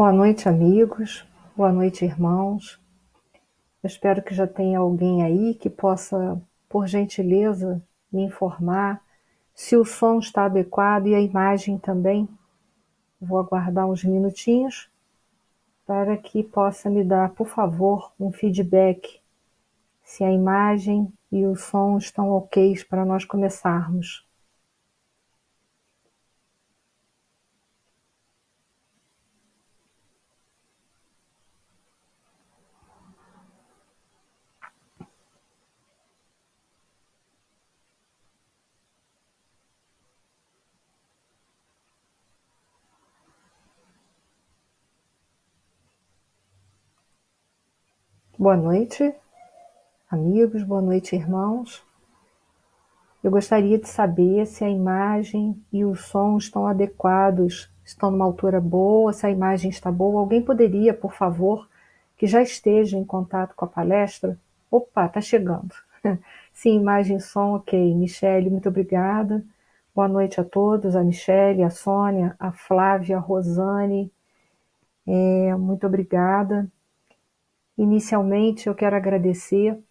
Boa noite, amigos. Boa noite, irmãos. Eu espero que já tenha alguém aí que possa, por gentileza, me informar se o som está adequado e a imagem também. Vou aguardar uns minutinhos para que possa me dar, por favor, um feedback se a imagem e o som estão ok para nós começarmos. Boa noite, amigos. Boa noite, irmãos. Eu gostaria de saber se a imagem e o som estão adequados, estão numa altura boa, se a imagem está boa. Alguém poderia, por favor, que já esteja em contato com a palestra? Opa, está chegando. Sim, imagem e som, ok. Michele, muito obrigada. Boa noite a todos, a Michele, a Sônia, a Flávia, a Rosane, muito obrigada. Inicialmente, eu quero agradecer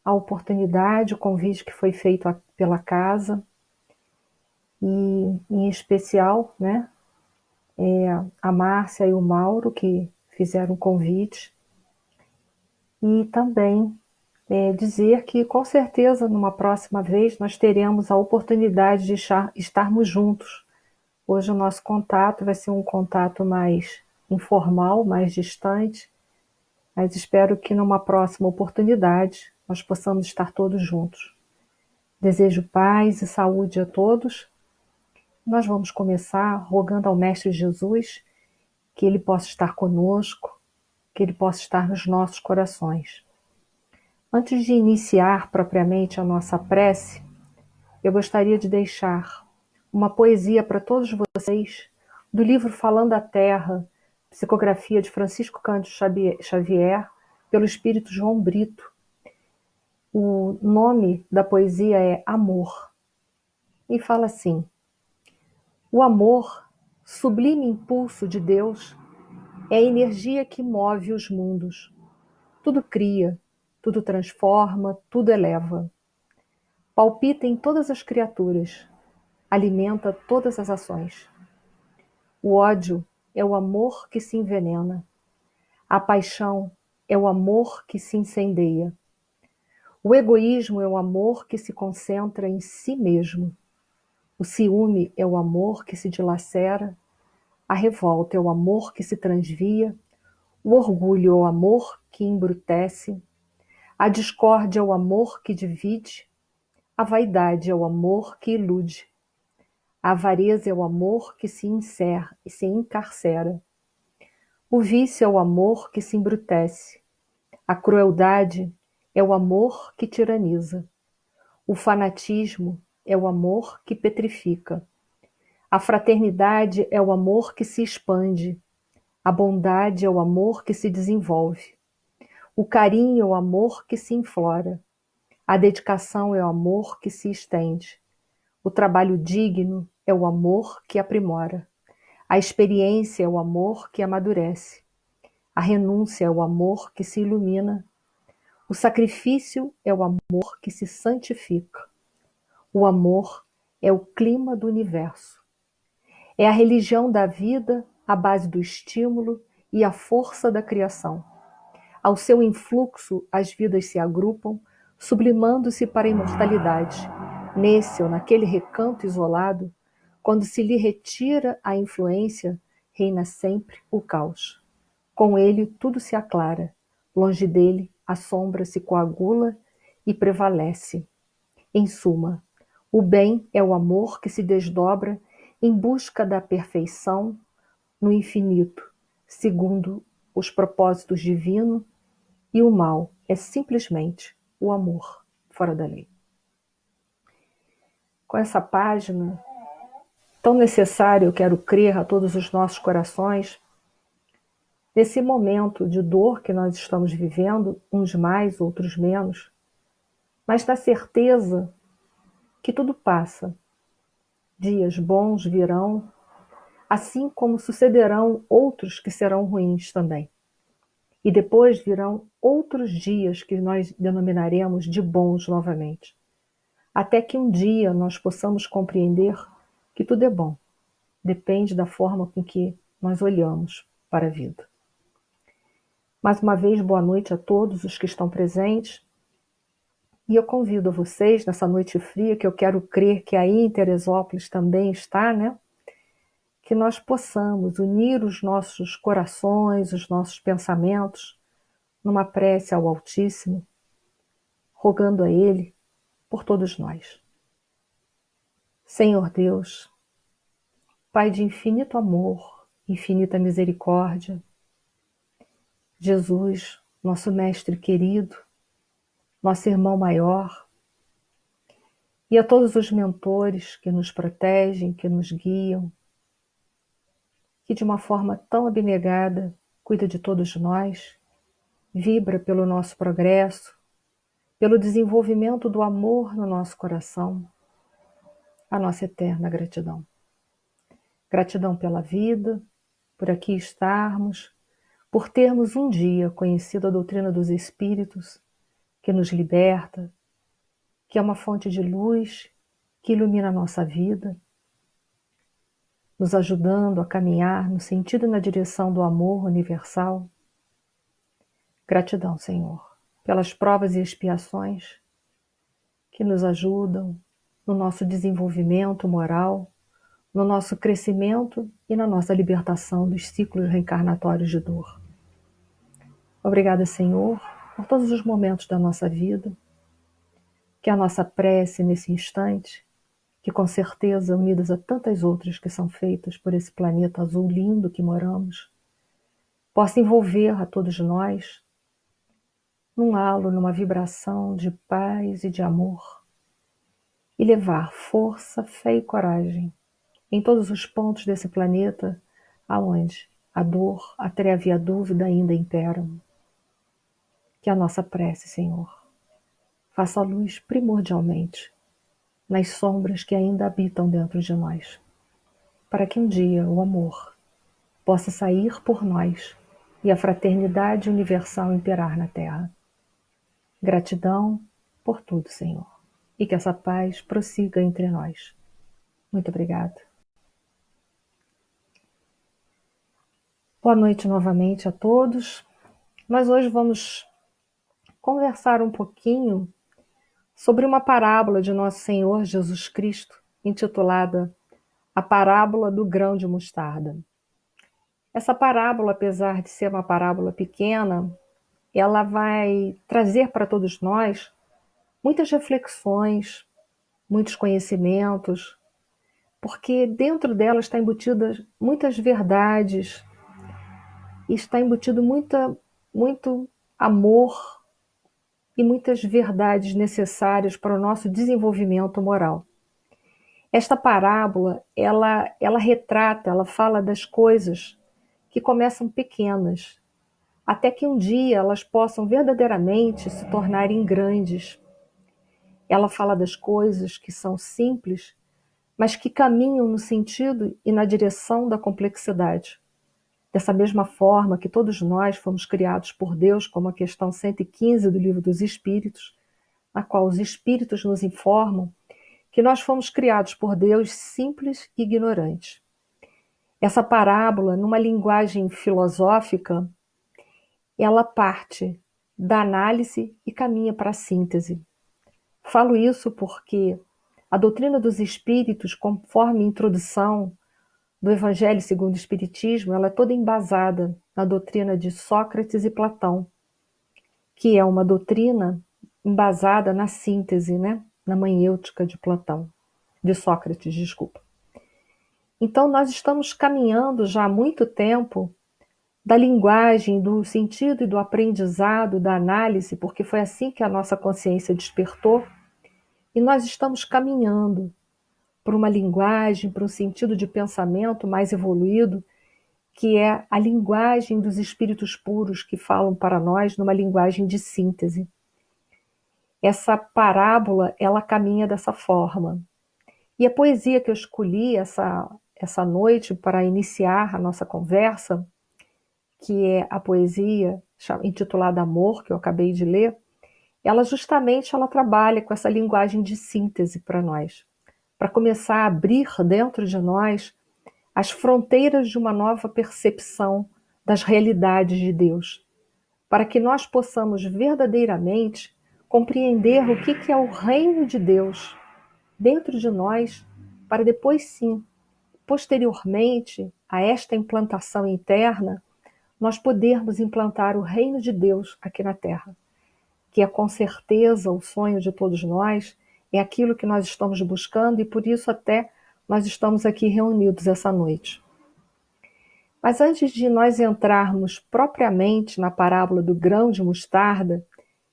a oportunidade, o convite que foi feito pela casa, e em especial, né, a Márcia e o Mauro, que fizeram o convite, e também dizer que, com certeza, numa próxima vez, nós teremos a oportunidade de estarmos juntos. Hoje o nosso contato vai ser um contato mais informal, mais distante, mas espero que numa próxima oportunidade nós possamos estar todos juntos. Desejo paz e saúde a todos. Nós vamos começar rogando ao Mestre Jesus que Ele possa estar conosco, que Ele possa estar nos nossos corações. Antes de iniciar propriamente a nossa prece, eu gostaria de deixar uma poesia para todos vocês do livro Falando a Terra, psicografia de Francisco Cândido Xavier, pelo Espírito João Brito. O nome da poesia é Amor, e fala assim: o amor, sublime impulso de Deus, é a energia que move os mundos. Tudo cria, tudo transforma, tudo eleva. Palpita em todas as criaturas, alimenta todas as ações. O ódio é o amor que se envenena. A paixão é o amor que se incendeia. O egoísmo é o amor que se concentra em si mesmo. O ciúme é o amor que se dilacera. A revolta é o amor que se transvia. O orgulho é o amor que embrutece. A discórdia é o amor que divide. A vaidade é o amor que ilude. A avareza é o amor que se encerra e se encarcera. O vício é o amor que se embrutece. A crueldade é o amor que tiraniza. O fanatismo é o amor que petrifica. A fraternidade é o amor que se expande. A bondade é o amor que se desenvolve. O carinho é o amor que se inflora. A dedicação é o amor que se estende. O trabalho digno é o amor que aprimora. A experiência é o amor que amadurece. A renúncia é o amor que se ilumina. O sacrifício é o amor que se santifica. O amor é o clima do universo. É a religião da vida, a base do estímulo e a força da criação. Ao seu influxo, as vidas se agrupam, sublimando-se para a imortalidade. Nesse ou naquele recanto isolado, quando se lhe retira a influência, reina sempre o caos. Com ele, tudo se aclara. Longe dele, a sombra se coagula e prevalece. Em suma, o bem é o amor que se desdobra em busca da perfeição no infinito, segundo os propósitos divinos, e o mal é simplesmente o amor fora da lei. Com essa página tão necessária, eu quero crer, a todos os nossos corações, nesse momento de dor que nós estamos vivendo, uns mais, outros menos, mas na certeza que tudo passa. Dias bons virão, assim como sucederão outros que serão ruins também. E depois virão outros dias que nós denominaremos de bons novamente. Até que um dia nós possamos compreender que tudo é bom. Depende da forma com que nós olhamos para a vida. Mais uma vez, boa noite a todos os que estão presentes. E eu convido a vocês, nessa noite fria, que eu quero crer que aí em Teresópolis também está, né? Que nós possamos unir os nossos corações, os nossos pensamentos, numa prece ao Altíssimo, rogando a Ele por todos nós. Senhor Deus, Pai de infinito amor, infinita misericórdia, Jesus, nosso Mestre querido, nosso irmão maior, e a todos os mentores que nos protegem, que nos guiam, que de uma forma tão abnegada cuida de todos nós, vibra pelo nosso progresso, pelo desenvolvimento do amor no nosso coração, a nossa eterna gratidão. Gratidão pela vida, por aqui estarmos, por termos um dia conhecido a doutrina dos Espíritos, que nos liberta, que é uma fonte de luz, que ilumina a nossa vida, nos ajudando a caminhar no sentido e na direção do amor universal. Gratidão, Senhor, pelas provas e expiações que nos ajudam no nosso desenvolvimento moral, no nosso crescimento e na nossa libertação dos ciclos reencarnatórios de dor. Obrigada, Senhor, por todos os momentos da nossa vida, que a nossa prece nesse instante, que com certeza, unidas a tantas outras que são feitas por esse planeta azul lindo que moramos, possa envolver a todos nós num halo, numa vibração de paz e de amor, e levar força, fé e coragem em todos os pontos desse planeta aonde a dor, a treva e a dúvida ainda imperam. Que a nossa prece, Senhor, faça a luz primordialmente nas sombras que ainda habitam dentro de nós, para que um dia o amor possa sair por nós e a fraternidade universal imperar na Terra. Gratidão por tudo, Senhor, e que essa paz prossiga entre nós. Muito obrigada. Boa noite novamente a todos. Nós hoje vamos conversar um pouquinho sobre uma parábola de Nosso Senhor Jesus Cristo, intitulada A Parábola do Grão de Mostarda. Essa parábola, apesar de ser uma parábola pequena, ela vai trazer para todos nós muitas reflexões, muitos conhecimentos, porque dentro dela está embutidas muitas verdades, e está embutido muito amor e muitas verdades necessárias para o nosso desenvolvimento moral. Esta parábola, ela retrata, ela fala das coisas que começam pequenas, até que um dia elas possam verdadeiramente se tornarem grandes. Ela fala das coisas que são simples, mas que caminham no sentido e na direção da complexidade. Dessa mesma forma que todos nós fomos criados por Deus, como a questão 115 do Livro dos Espíritos, na qual os Espíritos nos informam que nós fomos criados por Deus simples e ignorantes. Essa parábola, numa linguagem filosófica, ela parte da análise e caminha para a síntese. Falo isso porque a doutrina dos Espíritos, conforme a introdução do Evangelho segundo o Espiritismo, ela é toda embasada na doutrina de Sócrates e Platão, que é uma doutrina embasada na síntese, né? Na maiêutica de Platão, de Sócrates, desculpa. Então, nós estamos caminhando já há muito tempo da linguagem, do sentido e do aprendizado, da análise, porque foi assim que a nossa consciência despertou, e nós estamos caminhando por uma linguagem, para um sentido de pensamento mais evoluído, que é a linguagem dos espíritos puros que falam para nós numa linguagem de síntese. Essa parábola, ela caminha dessa forma. E a poesia que eu escolhi, essa noite para iniciar a nossa conversa, que é a poesia intitulada Amor, que eu acabei de ler, ela trabalha com essa linguagem de síntese para nós, para começar a abrir dentro de nós as fronteiras de uma nova percepção das realidades de Deus, para que nós possamos verdadeiramente compreender o que é o reino de Deus dentro de nós, para depois sim, posteriormente a esta implantação interna, nós podermos implantar o reino de Deus aqui na Terra, que é com certeza o sonho de todos nós, é aquilo que nós estamos buscando e por isso até nós estamos aqui reunidos essa noite. Mas antes de nós entrarmos propriamente na parábola do grão de mostarda,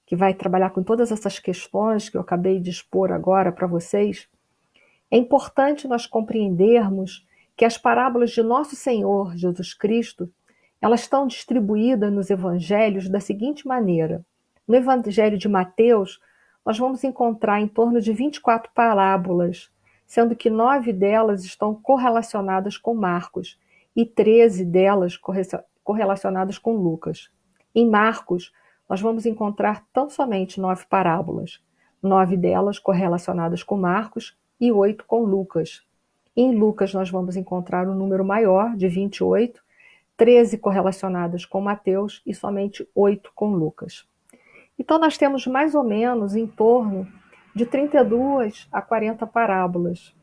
que vai trabalhar com todas essas questões que eu acabei de expor agora para vocês, é importante nós compreendermos que as parábolas de nosso Senhor Jesus Cristo, elas estão distribuídas nos evangelhos da seguinte maneira. No evangelho de Mateus, nós vamos encontrar em torno de 24 parábolas, sendo que 9 delas estão correlacionadas com Marcos e 13 delas correlacionadas com Lucas. Em Marcos, nós vamos encontrar tão somente 9 parábolas, 9 delas correlacionadas com Marcos e 8 com Lucas. Em Lucas, nós vamos encontrar um número maior, de 28, 13 correlacionadas com Mateus e somente 8 com Lucas. Então, nós temos mais ou menos em torno de 32 a 40 parábolas.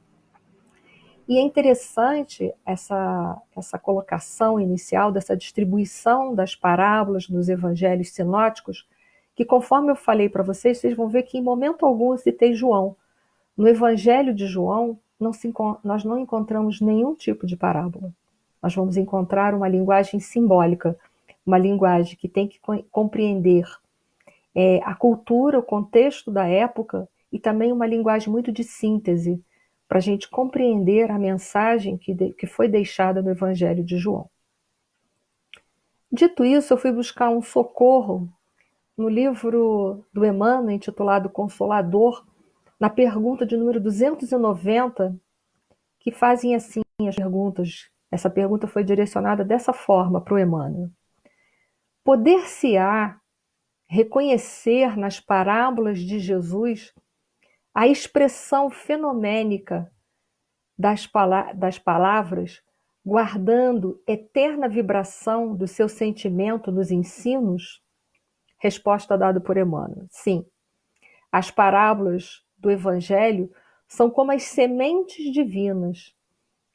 E é interessante essa colocação inicial, dessa distribuição das parábolas nos evangelhos sinóticos, que conforme eu falei para vocês, vocês vão ver que em momento algum eu citei João. No evangelho de João, nós não encontramos nenhum tipo de parábola. Nós vamos encontrar uma linguagem simbólica, uma linguagem que tem que compreender a cultura, o contexto da época e também uma linguagem muito de síntese, para a gente compreender a mensagem que foi deixada no Evangelho de João. Dito isso, eu fui buscar um socorro no livro do Emmanuel, intitulado Consolador, na pergunta de número 290, que fazem assim as perguntas. Essa pergunta foi direcionada dessa forma para o Emmanuel. Poder-se-á reconhecer nas parábolas de Jesus a expressão fenomênica das palavras, guardando eterna vibração do seu sentimento nos ensinos? Resposta dada por Emmanuel. Sim, as parábolas do Evangelho são como as sementes divinas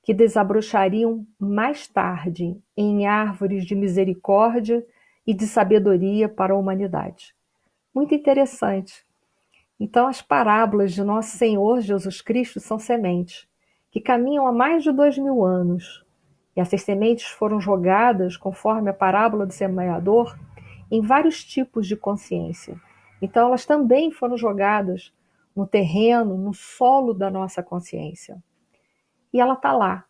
que desabrochariam mais tarde em árvores de misericórdia e de sabedoria para a humanidade. Muito interessante. Então, as parábolas de nosso Senhor Jesus Cristo são sementes que caminham há mais de 2000 anos. E essas sementes foram jogadas, conforme a parábola do semeador, em vários tipos de consciência. Então, elas também foram jogadas no terreno, no solo da nossa consciência. E ela está lá,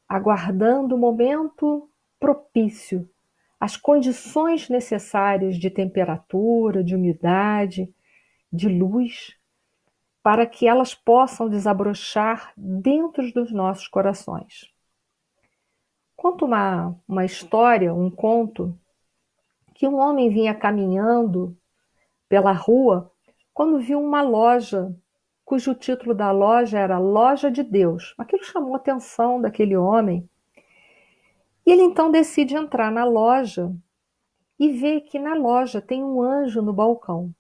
aguardando o momento propício, as condições necessárias de temperatura, de umidade, de luz, para que elas possam desabrochar dentro dos nossos corações. Conto uma história, um conto, que um homem vinha caminhando pela rua quando viu uma loja, cujo título da loja era Loja de Deus. Aquilo chamou a atenção daquele homem. E ele então decide entrar na loja e vê que na loja tem um anjo no balcão.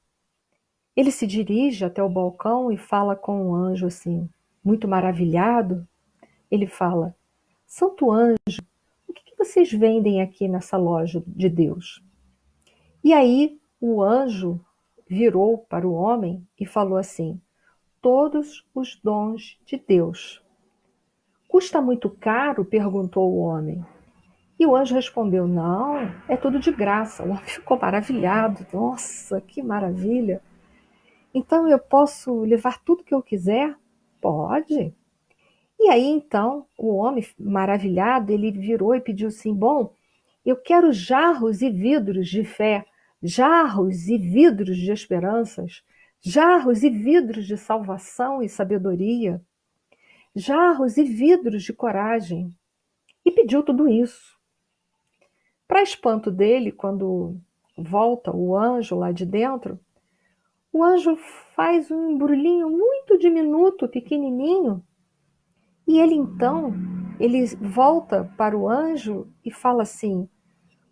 Ele se dirige até o balcão e fala com o anjo assim, muito maravilhado. Ele fala: Santo anjo, o que vocês vendem aqui nessa loja de Deus? E aí o anjo virou para o homem e falou assim: todos os dons de Deus. Custa muito caro? Perguntou o homem. E o anjo respondeu: não, é tudo de graça. O homem ficou maravilhado. Nossa, que maravilha! Então eu posso levar tudo que eu quiser? Pode. E aí então o homem maravilhado, ele virou e pediu assim: bom, eu quero jarros e vidros de fé, jarros e vidros de esperanças, jarros e vidros de salvação e sabedoria. jarros e vidros de coragem, e pediu tudo isso. Para espanto dele, quando volta o anjo lá de dentro, o anjo faz um embrulhinho muito diminuto, pequenininho, e ele então, ele volta para o anjo e fala assim: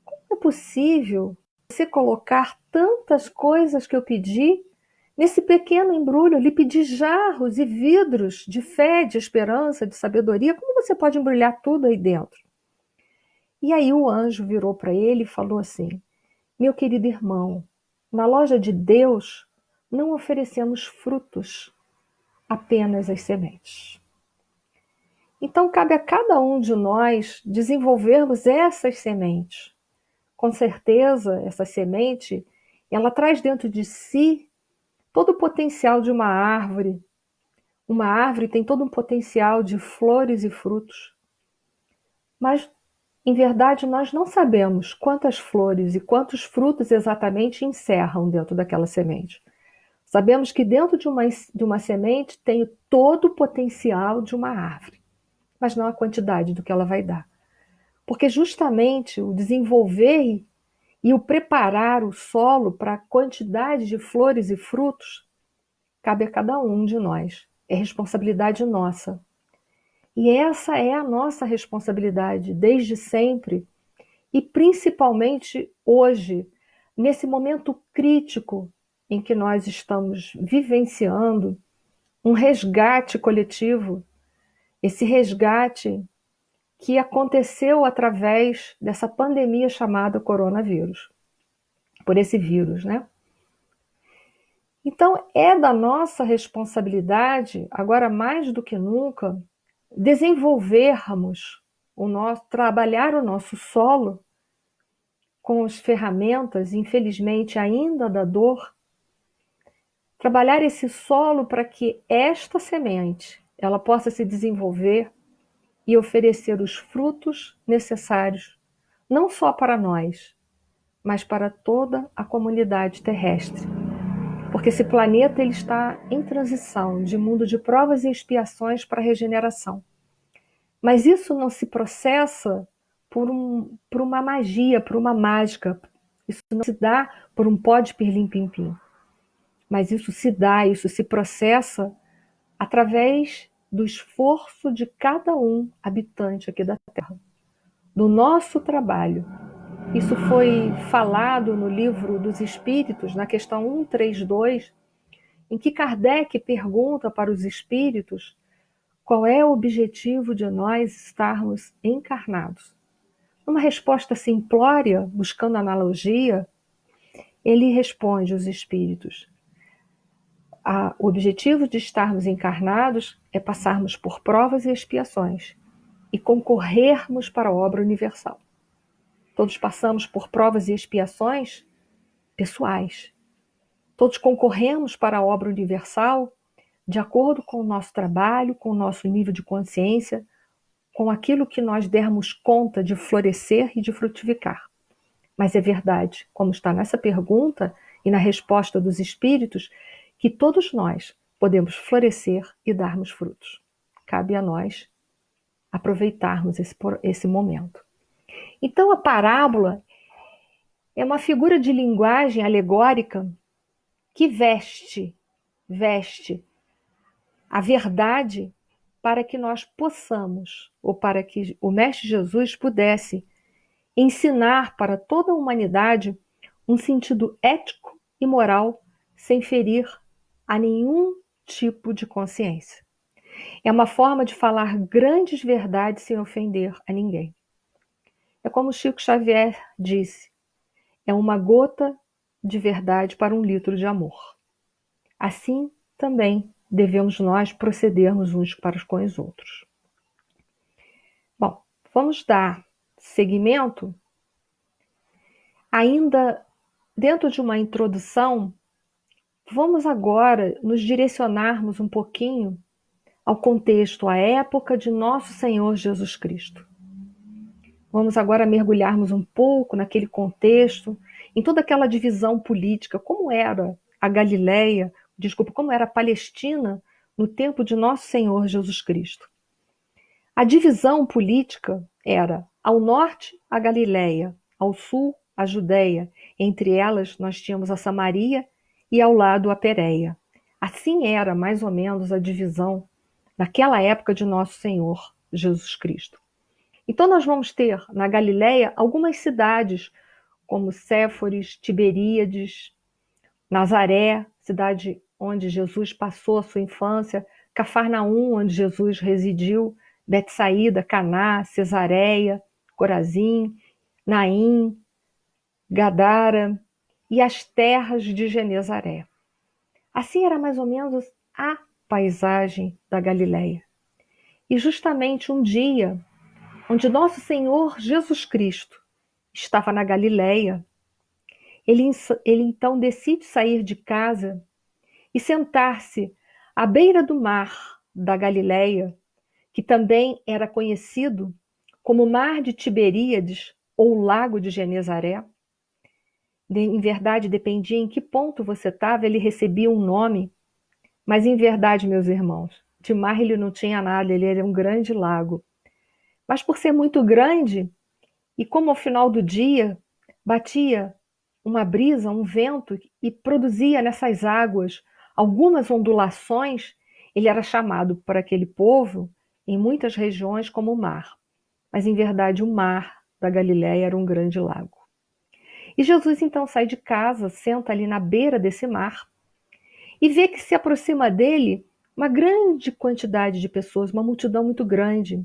como é possível você colocar tantas coisas que eu pedi nesse pequeno embrulho? Eu lhe pedi jarros e vidros de fé, de esperança, de sabedoria. Como você pode embrulhar tudo aí dentro? E aí o anjo virou para ele e falou assim: meu querido irmão, na loja de Deus não oferecemos frutos, apenas as sementes. Então cabe a cada um de nós desenvolvermos essas sementes. Com certeza, essa semente, ela traz dentro de si todo o potencial de uma árvore. Uma árvore tem todo um potencial de flores e frutos. Mas, em verdade, nós não sabemos quantas flores e quantos frutos exatamente encerram dentro daquela semente. Sabemos que dentro de uma semente tem todo o potencial de uma árvore, mas não a quantidade do que ela vai dar. Porque justamente o desenvolver e o preparar o solo para a quantidade de flores e frutos cabe a cada um de nós. É responsabilidade nossa. E essa é a nossa responsabilidade desde sempre e principalmente hoje, nesse momento crítico em que nós estamos vivenciando um resgate coletivo, esse resgate que aconteceu através dessa pandemia chamada coronavírus, por esse vírus, né? Então, é da nossa responsabilidade, agora mais do que nunca, desenvolvermos trabalhar o nosso solo com as ferramentas, infelizmente ainda da dor, trabalhar esse solo para que esta semente ela possa se desenvolver e oferecer os frutos necessários, não só para nós, mas para toda a comunidade terrestre. Porque esse planeta ele está em transição de mundo de provas e expiações para regeneração. Mas isso não se processa por uma magia, por uma mágica. Isso não se dá por um pó de pirlim-pim-pim. Mas isso se dá, isso se processa através do esforço de cada um habitante aqui da Terra, do nosso trabalho. Isso foi falado no livro dos Espíritos, na questão 132, em que Kardec pergunta para os espíritos qual é o objetivo de nós estarmos encarnados. Uma resposta simplória, buscando analogia, ele responde aos espíritos: o objetivo de estarmos encarnados é passarmos por provas e expiações e concorrermos para a obra universal. Todos passamos por provas e expiações pessoais. Todos concorremos para a obra universal de acordo com o nosso trabalho, com o nosso nível de consciência, com aquilo que nós dermos conta de florescer e de frutificar. Mas é verdade, como está nessa pergunta e na resposta dos espíritos, que todos nós podemos florescer e darmos frutos. Cabe a nós aproveitarmos esse momento. Então, a parábola é uma figura de linguagem alegórica que veste a verdade para que nós possamos, ou para que o Mestre Jesus pudesse ensinar para toda a humanidade um sentido ético e moral sem ferir a nenhum tipo de consciência. É uma forma de falar grandes verdades sem ofender a ninguém. É como Chico Xavier disse: é uma gota de verdade para um litro de amor. Assim também devemos nós procedermos uns para com os outros. Bom, vamos dar seguimento. Ainda dentro de uma introdução, vamos agora nos direcionarmos um pouquinho ao contexto, à época de nosso Senhor Jesus Cristo. Vamos agora mergulharmos um pouco naquele contexto, em toda aquela divisão política, como era a Galileia, como era a Palestina no tempo de nosso Senhor Jesus Cristo. A divisão política era ao norte a Galileia, ao sul a Judéia, entre elas nós tínhamos a Samaria e ao lado a Pérea. Assim era mais ou menos a divisão naquela época de nosso Senhor Jesus Cristo. Então nós vamos ter na Galileia algumas cidades como Séforis, Tiberíades, Nazaré, cidade onde Jesus passou a sua infância, Cafarnaum, onde Jesus residiu, Betsaída, Caná, Cesareia, Corazim, Naim, Gadara e as terras de Genezaré. Assim era mais ou menos a paisagem da Galileia. E justamente um dia, onde nosso Senhor Jesus Cristo estava na Galileia, ele então decide sair de casa e sentar-se à beira do mar da Galileia, que também era conhecido como Mar de Tiberíades ou Lago de Genezaré. Em verdade, dependia em que ponto você estava, ele recebia um nome, mas em verdade, meus irmãos, de mar ele não tinha nada, ele era um grande lago. Mas por ser muito grande, e como ao final do dia batia uma brisa, um vento, e produzia nessas águas algumas ondulações, ele era chamado por aquele povo, em muitas regiões, como mar. Mas em verdade, o mar da Galileia era um grande lago. E Jesus então sai de casa, senta ali na beira desse mar e vê que se aproxima dele uma grande quantidade de pessoas, uma multidão muito grande.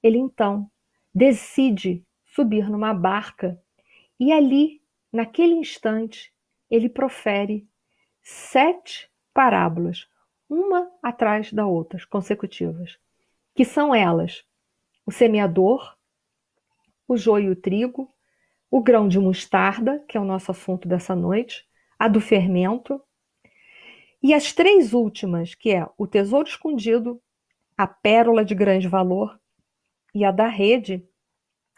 Ele então decide subir numa barca e ali, naquele instante, ele profere 7 parábolas, uma atrás da outra, consecutivas, que são elas: o semeador, o joio e o trigo, o grão de mostarda, que é o nosso assunto dessa noite, a do fermento, e as 3 últimas, que é o tesouro escondido, a pérola de grande valor e a da rede.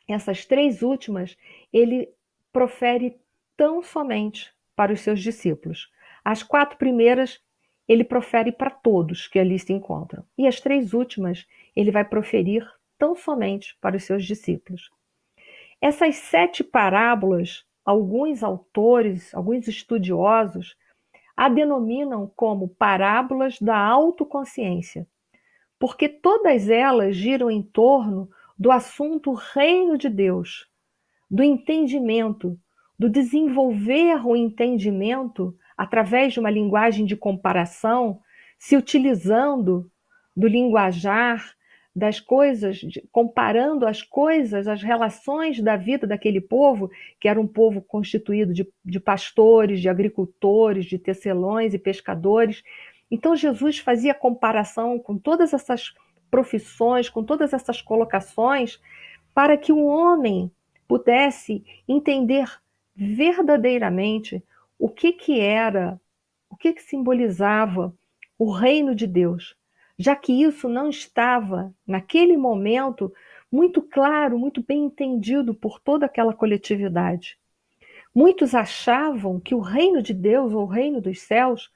Essas 3 últimas ele profere tão somente para os seus discípulos. As 4 primeiras ele profere para todos que ali se encontram. E as 3 últimas ele vai proferir tão somente para os seus discípulos. Essas 7 parábolas, alguns autores, alguns estudiosos, a denominam como parábolas da autoconsciência, porque todas elas giram em torno do assunto reino de Deus, do entendimento, do desenvolver o entendimento através de uma linguagem de comparação, se utilizando do linguajar das coisas, comparando as coisas, as relações da vida daquele povo, que era um povo constituído de pastores, de agricultores, de tecelões e pescadores. Então Jesus fazia comparação com todas essas profissões, com todas essas colocações, para que o homem pudesse entender verdadeiramente o que era, o que simbolizava o reino de Deus, já que isso não estava, naquele momento, muito claro, muito bem entendido por toda aquela coletividade. Muitos achavam que o reino de Deus, ou o reino dos céus,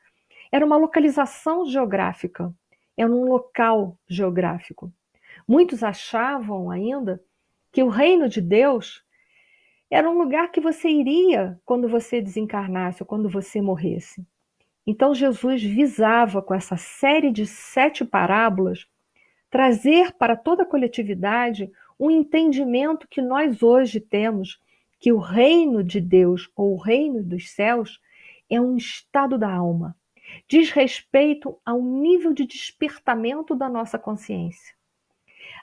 era uma localização geográfica, era um local geográfico. Muitos achavam ainda que o reino de Deus era um lugar que você iria quando você desencarnasse ou quando você morresse. Então Jesus visava, com essa série de 7 parábolas, trazer para toda a coletividade um entendimento que nós hoje temos, que o reino de Deus ou o reino dos céus é um estado da alma, diz respeito ao nível de despertamento da nossa consciência.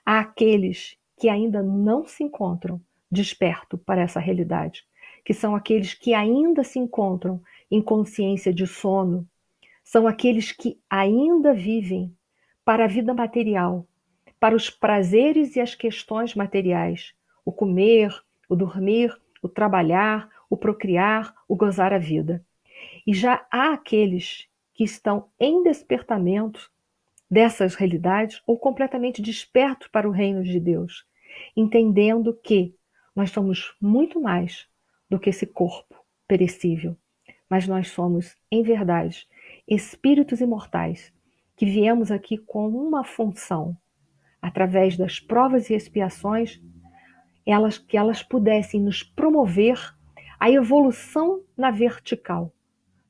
Há aqueles que ainda não se encontram despertos para essa realidade, que são aqueles que ainda se encontram em consciência de sono, são aqueles que ainda vivem para a vida material, para os prazeres e as questões materiais, o comer, o dormir, o trabalhar, o procriar, o gozar a vida. E já há aqueles que estão em despertamento dessas realidades ou completamente despertos para o reino de Deus, entendendo que nós somos muito mais do que esse corpo perecível, mas nós somos, em verdade, espíritos imortais que viemos aqui com uma função, através das provas e expiações, que elas pudessem nos promover a evolução na vertical,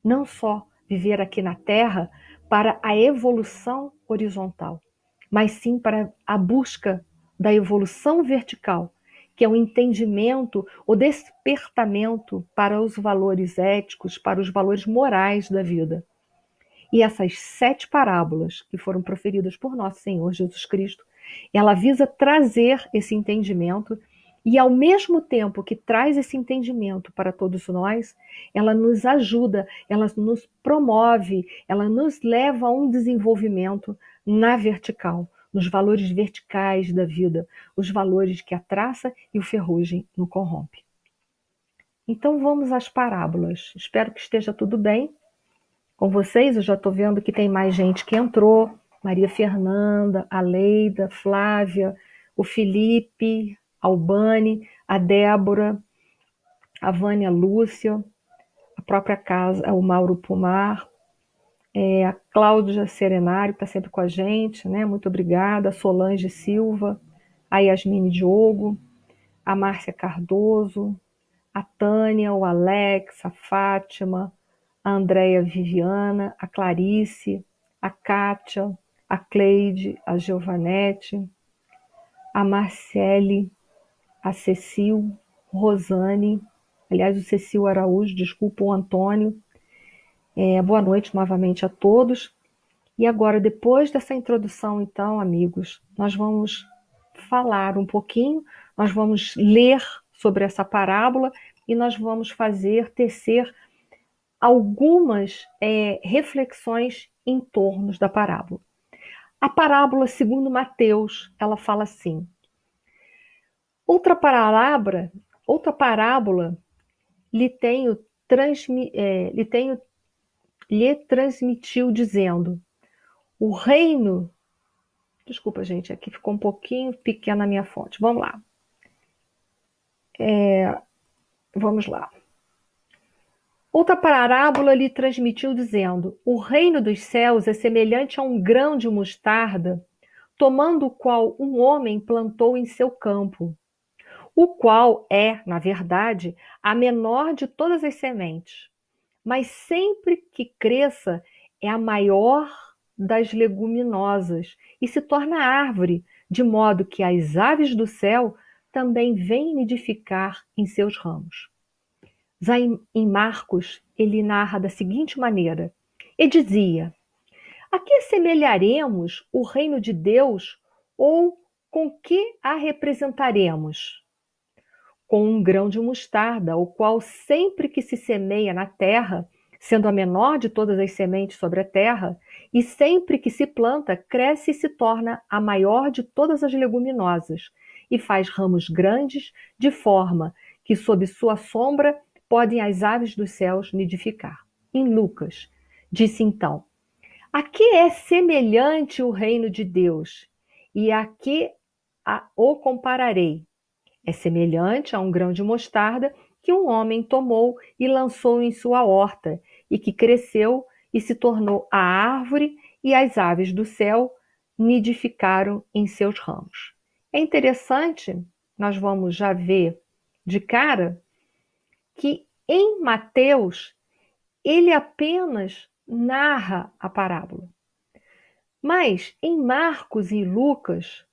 não só viver aqui na Terra para a evolução horizontal, mas sim para a busca da evolução vertical, que é o entendimento, o despertamento para os valores éticos, para os valores morais da vida. E essas 7 parábolas que foram proferidas por nosso Senhor Jesus Cristo, ela visa trazer esse entendimento e, ao mesmo tempo que traz esse entendimento para todos nós, ela nos ajuda, ela nos promove, ela nos leva a um desenvolvimento na vertical, nos valores verticais da vida, os valores que a traça e o ferrugem não corrompe. Então vamos às parábolas. Espero que esteja tudo bem com vocês. Eu já estou vendo que tem mais gente que entrou. Maria Fernanda, a Leida, Flávia, o Felipe, Albane, a Débora, a Vânia Lúcia, a própria casa, o Mauro Pumar, a Cláudia Serenário, que está sempre com a gente, né? Muito obrigada. A Solange Silva, a Yasmine Diogo, a Márcia Cardoso, a Tânia, o Alex, a Fátima, a Andréia Viviana, a Clarice, a Kátia, a Cleide, a Giovanete, a Marcele, a Cecil, Rosane, aliás, o Cecil Araújo, desculpa, o Antônio. Boa noite novamente a todos. E agora, depois dessa introdução, então, amigos, nós vamos falar um pouquinho, nós vamos ler sobre essa parábola e nós vamos tecer algumas reflexões em torno da parábola. A parábola, segundo Mateus, ela fala assim: outra parábola lhe transmitiu dizendo: o reino... Desculpa, gente, aqui ficou um pouquinho pequena a minha fonte. Vamos lá. Vamos lá. Outra parábola lhe transmitiu dizendo: o reino dos céus é semelhante a um grão de mostarda, tomando o qual um homem plantou em seu campo, o qual é, na verdade, a menor de todas as sementes, mas sempre que cresça é a maior das leguminosas e se torna árvore, de modo que as aves do céu também vêm nidificar em seus ramos. Já em Marcos, ele narra da seguinte maneira: e dizia: a que assemelharemos o reino de Deus, ou com que a representaremos? Com um grão de mostarda, o qual sempre que se semeia na terra, sendo a menor de todas as sementes sobre a terra, e sempre que se planta, cresce e se torna a maior de todas as leguminosas, e faz ramos grandes, de forma que sob sua sombra podem as aves dos céus nidificar. Em Lucas, disse então: a que é semelhante o reino de Deus? E a que o compararei? É semelhante a um grão de mostarda que um homem tomou e lançou em sua horta, e que cresceu e se tornou a árvore, e as aves do céu nidificaram em seus ramos. É interessante, nós vamos já ver de cara, que em Mateus ele apenas narra a parábola. Mas em Marcos e Lucas,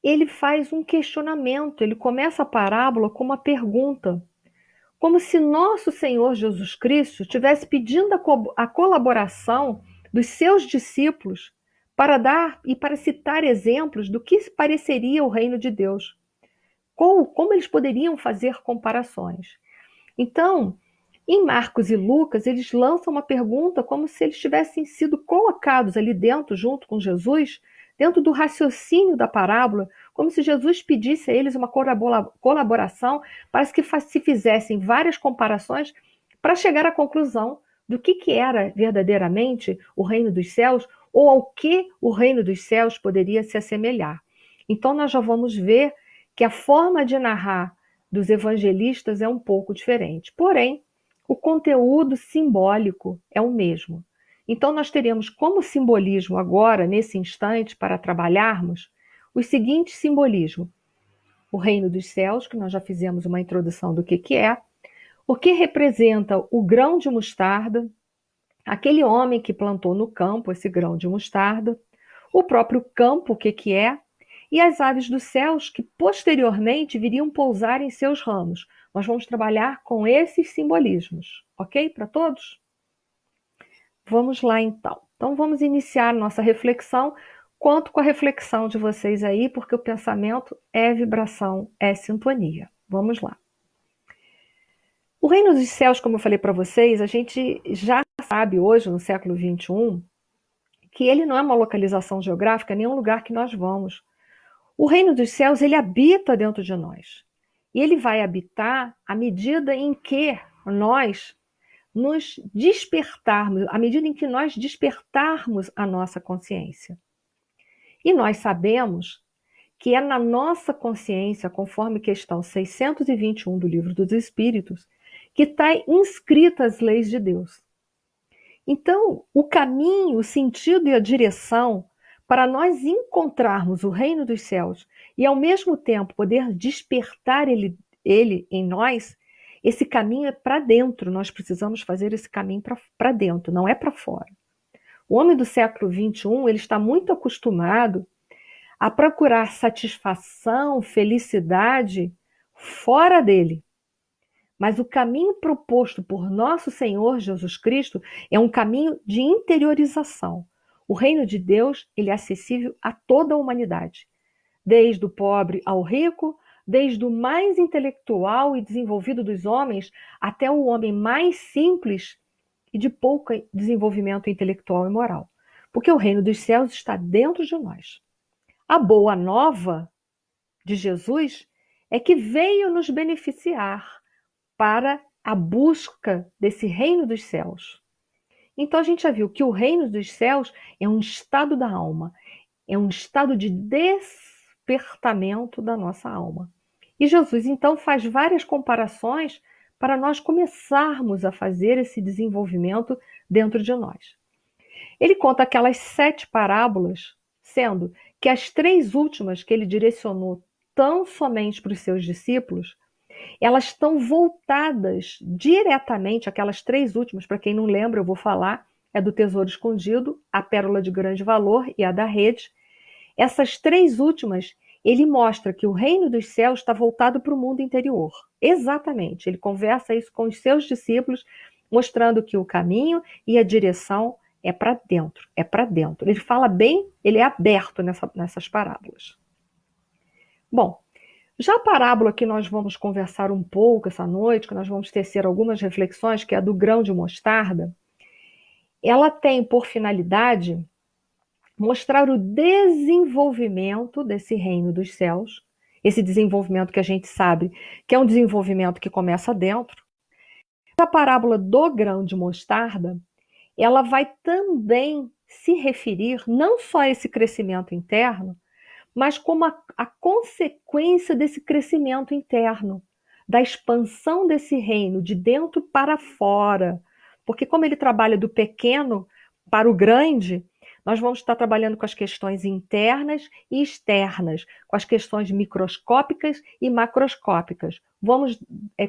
ele faz um questionamento, ele começa a parábola com uma pergunta, como se nosso Senhor Jesus Cristo estivesse pedindo a colaboração dos seus discípulos para dar e para citar exemplos do que pareceria o reino de Deus. Como eles poderiam fazer comparações. Então, em Marcos e Lucas, eles lançam uma pergunta como se eles tivessem sido colocados ali dentro, junto com Jesus, dentro do raciocínio da parábola, como se Jesus pedisse a eles uma colaboração para que se fizessem várias comparações para chegar à conclusão do que era verdadeiramente o reino dos céus ou ao que o reino dos céus poderia se assemelhar. Então, nós já vamos ver que a forma de narrar dos evangelistas é um pouco diferente. Porém, o conteúdo simbólico é o mesmo. Então, nós teremos como simbolismo agora, nesse instante, para trabalharmos, os seguintes simbolismos. O reino dos céus, que nós já fizemos uma introdução do que é, o que representa o grão de mostarda, aquele homem que plantou no campo esse grão de mostarda, o próprio campo, o que é, e as aves dos céus que posteriormente viriam pousar em seus ramos. Nós vamos trabalhar com esses simbolismos, ok? Para todos? Vamos lá então. Então vamos iniciar nossa reflexão. Conto com a reflexão de vocês aí, porque o pensamento é vibração, é sintonia. Vamos lá. O reino dos céus, como eu falei para vocês, a gente já sabe hoje, no século XXI, que ele não é uma localização geográfica, nem um lugar que nós vamos. O reino dos céus, ele habita dentro de nós. E ele vai habitar à medida em que nós nos despertarmos, à medida em que nós despertarmos a nossa consciência. E nós sabemos que é na nossa consciência, conforme questão 621 do Livro dos Espíritos, que está inscrita as leis de Deus. Então, o caminho, o sentido e a direção para nós encontrarmos o reino dos céus e, ao mesmo tempo, poder despertar ele em nós, esse caminho é para dentro. Nós precisamos fazer esse caminho para dentro, não é para fora. O homem do século XXI, ele está muito acostumado a procurar satisfação, felicidade fora dele. Mas o caminho proposto por nosso Senhor Jesus Cristo é um caminho de interiorização. O reino de Deus, ele é acessível a toda a humanidade, desde o pobre ao rico, desde o mais intelectual e desenvolvido dos homens até o homem mais simples e de pouco desenvolvimento intelectual e moral. Porque o reino dos céus está dentro de nós. A boa nova de Jesus é que veio nos beneficiar para a busca desse reino dos céus. Então a gente já viu que o reino dos céus é um estado da alma, é um estado de despertamento da nossa alma. E Jesus então faz várias comparações para nós começarmos a fazer esse desenvolvimento dentro de nós. Ele conta aquelas 7 parábolas, sendo que as 3 últimas que ele direcionou tão somente para os seus discípulos, elas estão voltadas diretamente, aquelas 3 últimas, para quem não lembra, eu vou falar, é do Tesouro Escondido, a Pérola de Grande Valor e a da Rede. Essas 3 últimas, ele mostra que o reino dos céus está voltado para o mundo interior. Exatamente, ele conversa isso com os seus discípulos, mostrando que o caminho e a direção é para dentro, é para dentro. Ele fala bem, ele é aberto nessas parábolas. Bom, já a parábola que nós vamos conversar um pouco essa noite, que nós vamos tecer algumas reflexões, que é a do grão de mostarda, ela tem por finalidade mostrar o desenvolvimento desse reino dos céus, esse desenvolvimento que a gente sabe que é um desenvolvimento que começa dentro. A parábola do grão de mostarda, ela vai também se referir não só a esse crescimento interno, mas como a consequência desse crescimento interno, da expansão desse reino de dentro para fora. Porque como ele trabalha do pequeno para o grande, nós vamos estar trabalhando com as questões internas e externas, com as questões microscópicas e macroscópicas. Vamos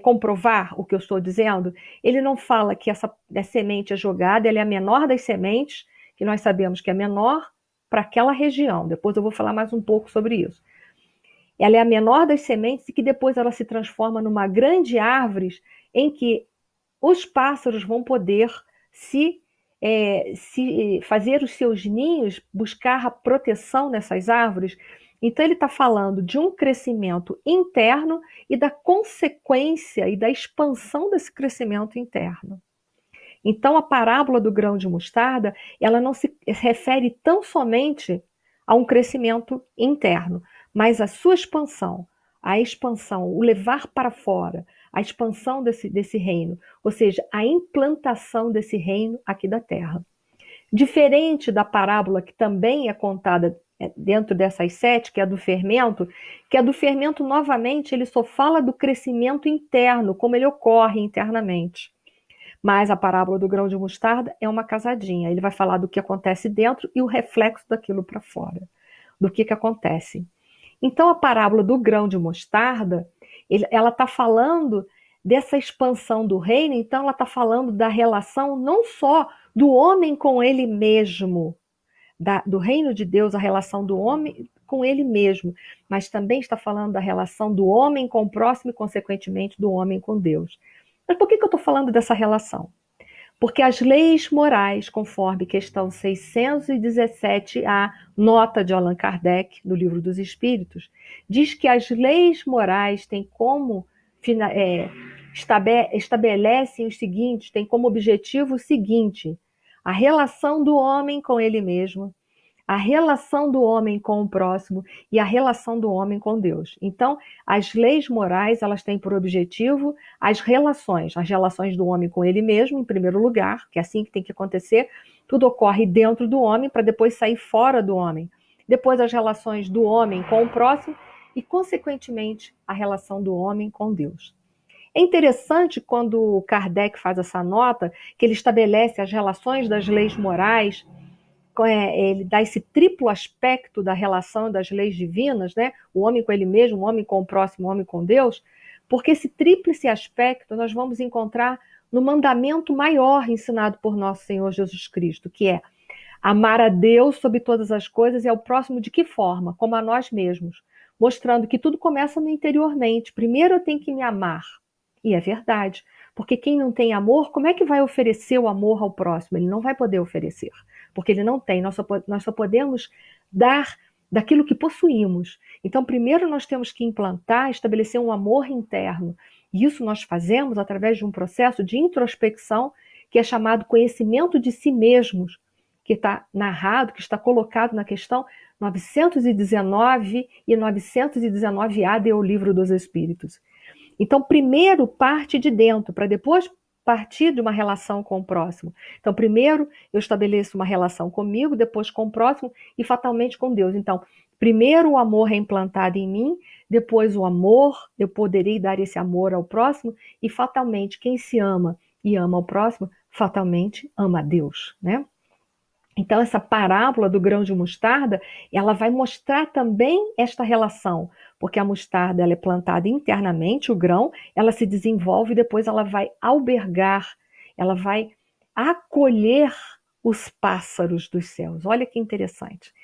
comprovar o que eu estou dizendo? Ele não fala que essa semente é jogada, ela é a menor das sementes, que nós sabemos que é menor, para aquela região. Depois eu vou falar mais um pouco sobre isso. Ela é a menor das sementes e que depois ela se transforma numa grande árvore em que os pássaros vão poder se fazer os seus ninhos, buscar a proteção nessas árvores. Então ele está falando de um crescimento interno e da consequência e da expansão desse crescimento interno. Então, a parábola do grão de mostarda, ela não se refere tão somente a um crescimento interno, mas a sua expansão, a expansão, o levar para fora, a expansão desse reino, ou seja, a implantação desse reino aqui da Terra. Diferente da parábola que também é contada dentro dessas 7, que é a do fermento, que a do fermento, novamente, ele só fala do crescimento interno, como ele ocorre internamente. Mas a parábola do grão de mostarda é uma casadinha. Ele vai falar do que acontece dentro e o reflexo daquilo para fora. Do que acontece. Então, a parábola do grão de mostarda, ela está falando dessa expansão do reino, então ela está falando da relação não só do homem com ele mesmo, do reino de Deus, a relação do homem com ele mesmo, mas também está falando da relação do homem com o próximo e, consequentemente, do homem com Deus. Mas por que eu estou falando dessa relação? Porque as leis morais, conforme questão 617A, nota de Allan Kardec, do Livro dos Espíritos, diz que as leis morais têm como estabelecem o seguinte, têm como objetivo o seguinte: a relação do homem com ele mesmo, a relação do homem com o próximo e a relação do homem com Deus. Então, as leis morais, elas têm por objetivo as relações do homem com ele mesmo, em primeiro lugar, que é assim que tem que acontecer. Tudo ocorre dentro do homem para depois sair fora do homem. Depois, as relações do homem com o próximo e, consequentemente, a relação do homem com Deus. É interessante quando Kardec faz essa nota, que ele estabelece as relações das leis morais, ele dá esse triplo aspecto da relação das leis divinas, né? O homem com ele mesmo, o homem com o próximo, o homem com Deus, porque esse tríplice aspecto nós vamos encontrar no mandamento maior ensinado por nosso Senhor Jesus Cristo, que é amar a Deus sobre todas as coisas e ao próximo de que forma? Como a nós mesmos, mostrando que tudo começa no interiormente. Primeiro eu tenho que me amar. E é verdade, porque quem não tem amor, como é que vai oferecer o amor ao próximo? Ele não vai poder oferecer, porque ele não tem. Nós só podemos dar daquilo que possuímos. Então, primeiro nós temos que implantar, estabelecer um amor interno. E isso nós fazemos através de um processo de introspecção que é chamado conhecimento de si mesmos, que está narrado, que está colocado na questão 919 e 919A do Livro dos Espíritos. Então, primeiro parte de dentro, para depois partir de uma relação com o próximo. Então, primeiro eu estabeleço uma relação comigo, depois com o próximo e fatalmente com Deus. Então, primeiro o amor é implantado em mim, depois o amor, eu poderei dar esse amor ao próximo e fatalmente quem se ama e ama ao próximo, fatalmente ama a Deus, né? Então, essa parábola do grão de mostarda, ela vai mostrar também esta relação, porque a mostarda ela é plantada internamente, o grão, ela se desenvolve e depois ela vai albergar, ela vai acolher os pássaros dos céus. Olha que interessante.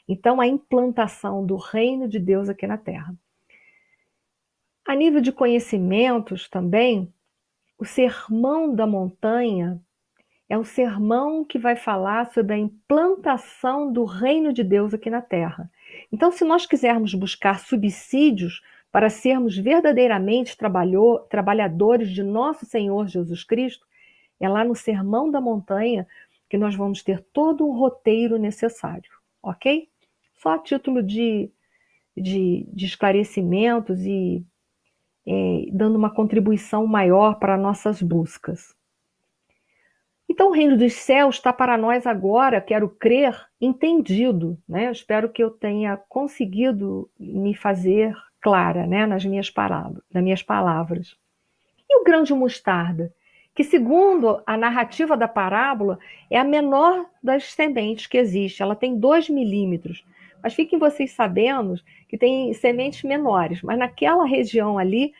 Então, a implantação do reino de Deus aqui na Terra. A nível de conhecimentos também, o Sermão da Montanha é um sermão que vai falar sobre a implantação do reino de Deus aqui na Terra. Então, se nós quisermos buscar subsídios para sermos verdadeiramente trabalhadores de nosso Senhor Jesus Cristo, é lá no Sermão da Montanha que nós vamos ter todo um roteiro necessário, ok? Só a título de esclarecimentos e dando uma contribuição maior para nossas buscas. Então, o reino dos céus está para nós agora, quero crer, entendido, né? Eu espero que eu tenha conseguido me fazer clara, né, nas minhas palavras. E o grão de mostarda, que segundo a narrativa da parábola, é a menor das sementes que existe. Ela tem 2 milímetros. Mas fiquem vocês sabendo que tem sementes menores. Mas naquela região ali,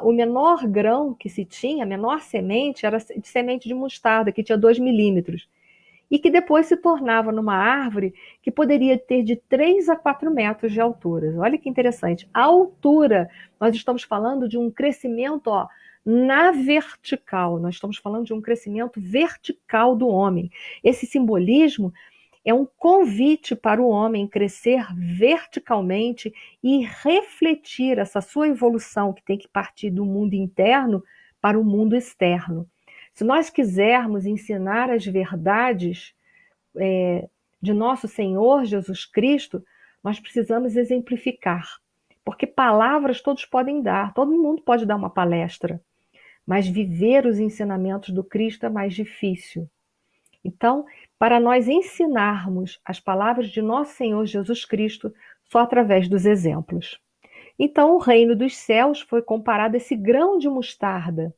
o menor grão que se tinha, a menor semente, era de semente de mostarda, que tinha 2 milímetros. E que depois se tornava numa árvore que poderia ter de 3 a 4 metros de altura. Olha que interessante. A altura, nós estamos falando de um crescimento na vertical. Nós estamos falando de um crescimento vertical do homem. Esse simbolismo é um convite para o homem crescer verticalmente e refletir essa sua evolução, que tem que partir do mundo interno para o mundo externo. Se nós quisermos ensinar as verdades de nosso Senhor Jesus Cristo, nós precisamos exemplificar. Porque palavras todos podem dar, todo mundo pode dar uma palestra, mas viver os ensinamentos do Cristo é mais difícil. Então, para nós ensinarmos as palavras de nosso Senhor Jesus Cristo, só através dos exemplos. Então, o reino dos céus foi comparado a esse grão de mostarda,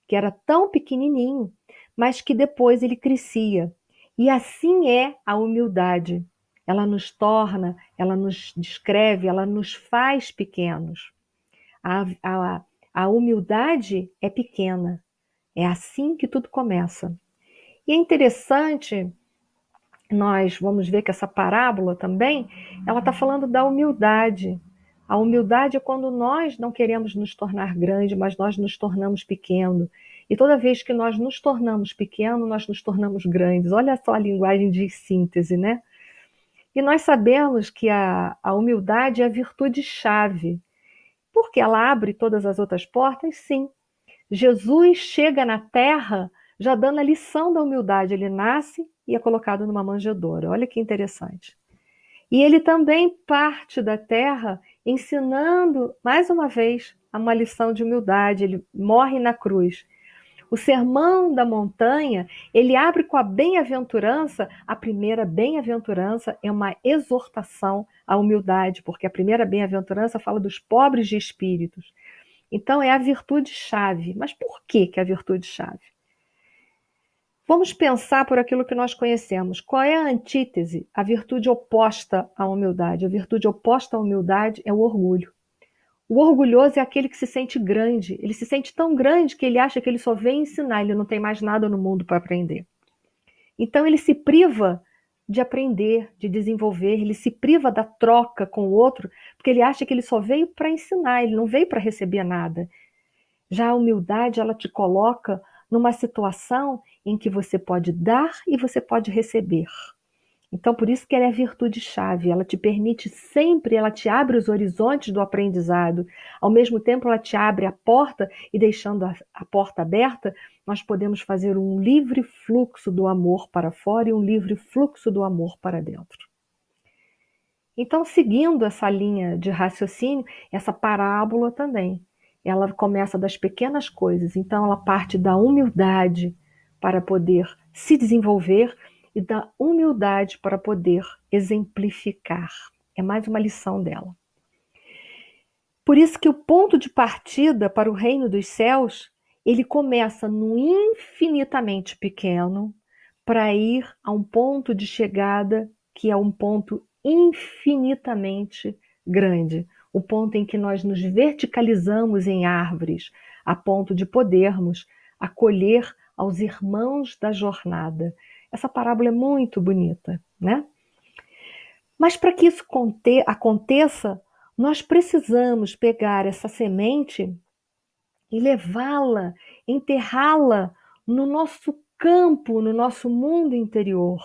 que era tão pequenininho, mas que depois ele crescia. E assim é a humildade. ela nos torna, ela nos descreve, ela nos faz pequenos. A humildade é pequena. É assim que tudo começa. E é interessante, nós vamos ver que essa parábola também, ela está falando da humildade. A humildade é quando nós não queremos nos tornar grande, mas nós nos tornamos pequeno. E toda vez que nós nos tornamos pequeno, nós nos tornamos grandes. Olha só a linguagem de síntese, né? E nós sabemos que a humildade é a virtude-chave. Porque ela abre todas as outras portas? Sim. Jesus chega na Terra já dando a lição da humildade. Ele nasce e é colocado numa manjedoura. Olha que interessante. E ele também parte da Terra ensinando, mais uma vez, uma lição de humildade. Ele morre na cruz. O Sermão da Montanha, ele abre com a bem-aventurança. A primeira bem-aventurança é uma exortação à humildade, porque a primeira bem-aventurança fala dos pobres de espíritos. Então, é a virtude-chave. Mas por que é a virtude-chave? Vamos pensar por aquilo que nós conhecemos. Qual é a antítese, a virtude oposta à humildade? A virtude oposta à humildade é o orgulho. O orgulhoso é aquele que se sente grande. Ele se sente tão grande que ele acha que ele só vem ensinar, ele não tem mais nada no mundo para aprender. Então ele se priva de aprender, de desenvolver, ele se priva da troca com o outro, porque ele acha que ele só veio para ensinar, ele não veio para receber nada. Já a humildade, ela te coloca numa situação em que você pode dar e você pode receber. Então, por isso que ela é a virtude-chave, ela te permite sempre, ela te abre os horizontes do aprendizado, ao mesmo tempo ela te abre a porta e deixando a porta aberta, nós podemos fazer um livre fluxo do amor para fora e um livre fluxo do amor para dentro. Então, seguindo essa linha de raciocínio, essa parábola também, ela começa das pequenas coisas, então ela parte da humildade para poder se desenvolver e da humildade para poder exemplificar. É mais uma lição dela. Por isso que o ponto de partida para o reino dos céus, ele começa no infinitamente pequeno para ir a um ponto de chegada que é um ponto infinitamente grande. O ponto em que nós nos verticalizamos em árvores, a ponto de podermos acolher aos irmãos da jornada. Essa parábola é muito bonita, né? Mas para que isso aconteça, nós precisamos pegar essa semente e levá-la, enterrá-la no nosso campo, no nosso mundo interior.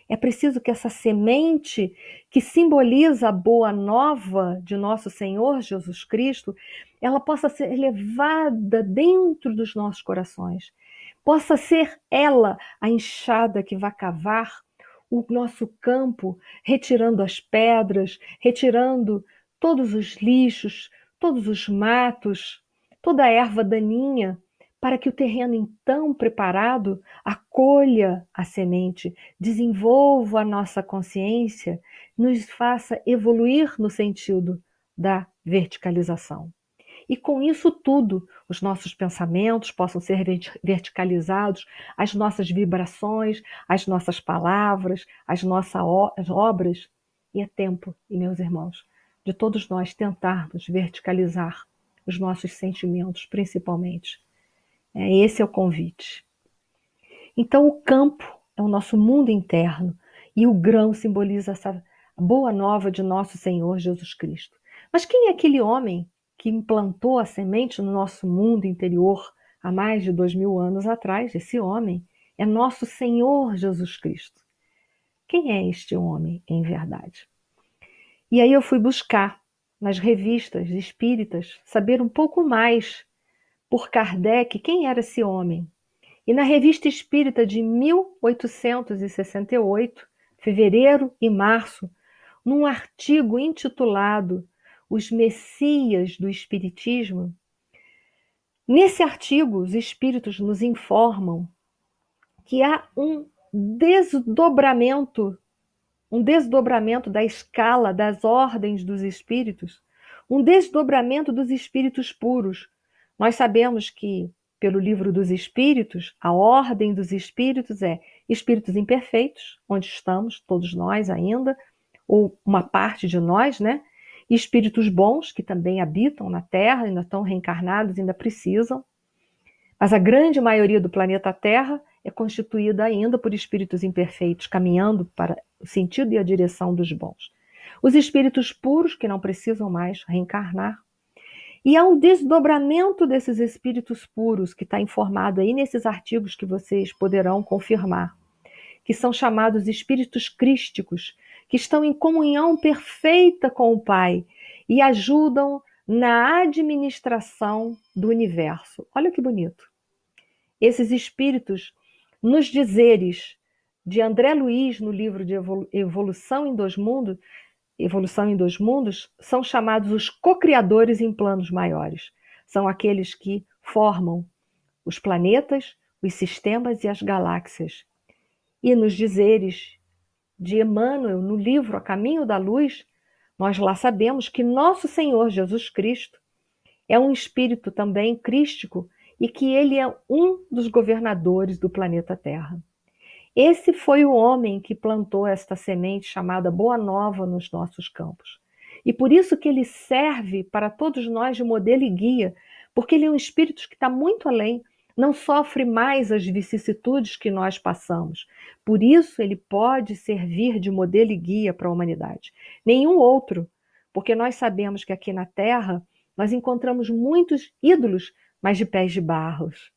É preciso que essa semente, que simboliza a boa nova de nosso Senhor Jesus Cristo, ela possa ser levada dentro dos nossos corações. Possa ser ela a enxada que vai cavar o nosso campo, retirando as pedras, retirando todos os lixos, todos os matos, toda a erva daninha, para que o terreno então preparado acolha a semente, desenvolva a nossa consciência, nos faça evoluir no sentido da verticalização. E com isso tudo, os nossos pensamentos possam ser verticalizados, as nossas vibrações, as nossas palavras, as nossas obras. E é tempo, meus irmãos, de todos nós tentarmos verticalizar os nossos sentimentos, principalmente. Esse é o convite. Então, o campo é o nosso mundo interno e o grão simboliza essa boa nova de nosso Senhor Jesus Cristo. Mas quem é aquele homem que implantou a semente no nosso mundo interior há mais de 2000 anos atrás? Esse homem é nosso Senhor Jesus Cristo. Quem é este homem em verdade? E aí eu fui buscar nas revistas espíritas saber um pouco mais por Kardec quem era esse homem. E na Revista Espírita de 1868, fevereiro e março, num artigo intitulado Os Messias do Espiritismo, nesse artigo os espíritos nos informam que há um desdobramento da escala das ordens dos espíritos, um desdobramento dos espíritos puros. Nós sabemos que, pelo Livro dos Espíritos, a ordem dos espíritos é espíritos imperfeitos, onde estamos, todos nós ainda, ou uma parte de nós, né? E espíritos bons, que também habitam na Terra, ainda estão reencarnados, ainda precisam. Mas a grande maioria do planeta Terra é constituída ainda por espíritos imperfeitos, caminhando para o sentido e a direção dos bons. Os espíritos puros, que não precisam mais reencarnar. E há um desdobramento desses espíritos puros, que está informado aí nesses artigos que vocês poderão confirmar, que são chamados espíritos crísticos, que estão em comunhão perfeita com o Pai e ajudam na administração do universo. Olha que bonito. Esses espíritos, nos dizeres de André Luiz, no livro de Evolução em Dois Mundos, são chamados os co-criadores em planos maiores. São aqueles que formam os planetas, os sistemas e as galáxias. E nos dizeres de Emmanuel, no livro A Caminho da Luz, nós lá sabemos que nosso Senhor Jesus Cristo é um espírito também crístico e que ele é um dos governadores do planeta Terra. Esse foi o homem que plantou esta semente chamada Boa Nova nos nossos campos. E por isso que ele serve para todos nós de modelo e guia, porque ele é um espírito que está muito além, não sofre mais as vicissitudes que nós passamos. Por isso ele pode servir de modelo e guia para a humanidade. Nenhum outro, porque nós sabemos que aqui na Terra nós encontramos muitos ídolos, mas de pés de barros,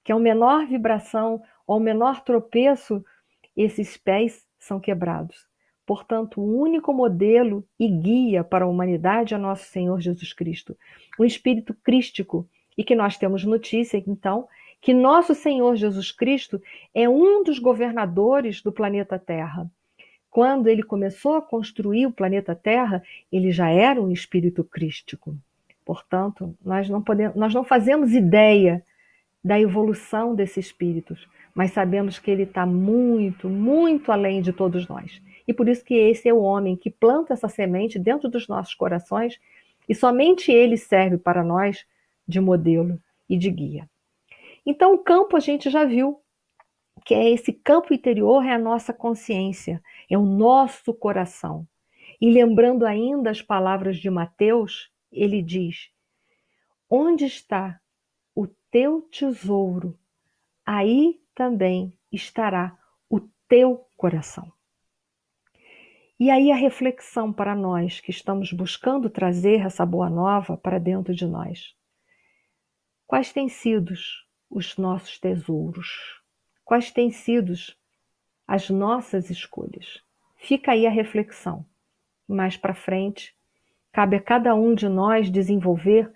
que a menor vibração ou ao menor tropeço, esses pés são quebrados. Portanto, o único modelo e guia para a humanidade é nosso Senhor Jesus Cristo, um espírito crístico, e que nós temos notícia, então, que nosso Senhor Jesus Cristo é um dos governadores do planeta Terra. Quando ele começou a construir o planeta Terra, ele já era um espírito crístico. Portanto, nós não fazemos ideia da evolução desses espíritos, mas sabemos que ele está muito, muito além de todos nós. E por isso que esse é o homem que planta essa semente dentro dos nossos corações e somente ele serve para nós de modelo e de guia. Então o campo a gente já viu, que é esse campo interior, é a nossa consciência, é o nosso coração. E lembrando ainda as palavras de Mateus, ele diz: onde está o teu tesouro, aí também estará o teu coração. E aí a reflexão para nós que estamos buscando trazer essa boa nova para dentro de nós. Quais têm sido os nossos tesouros? Quais têm sido as nossas escolhas? Fica aí a reflexão. Mais para frente, cabe a cada um de nós desenvolver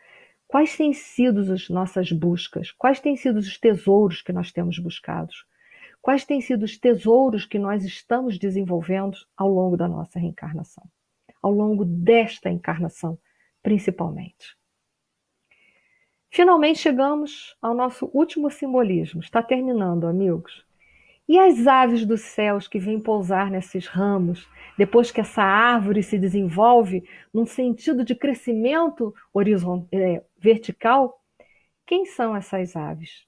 quais têm sido as nossas buscas, quais têm sido os tesouros que nós temos buscado, quais têm sido os tesouros que nós estamos desenvolvendo ao longo da nossa reencarnação, ao longo desta encarnação, principalmente. Finalmente chegamos ao nosso último simbolismo. Está terminando, amigos. E as aves dos céus que vêm pousar nesses ramos, depois que essa árvore se desenvolve num sentido de crescimento vertical, quem são essas aves?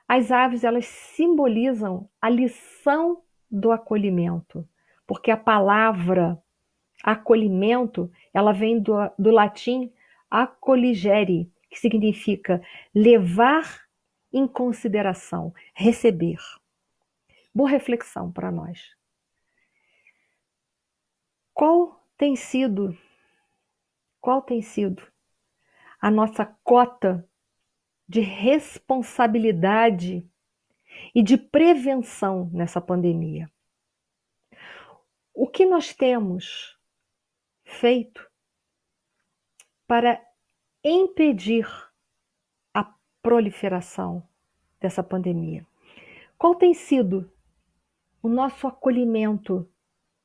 As aves, elas simbolizam a lição do acolhimento, porque a palavra acolhimento, ela vem do latim accoligere, que significa levar em consideração, receber. Boa reflexão para nós. Qual tem sido a nossa cota de responsabilidade e de prevenção nessa pandemia? O que nós temos feito para impedir a proliferação dessa pandemia? Qual tem sido o nosso acolhimento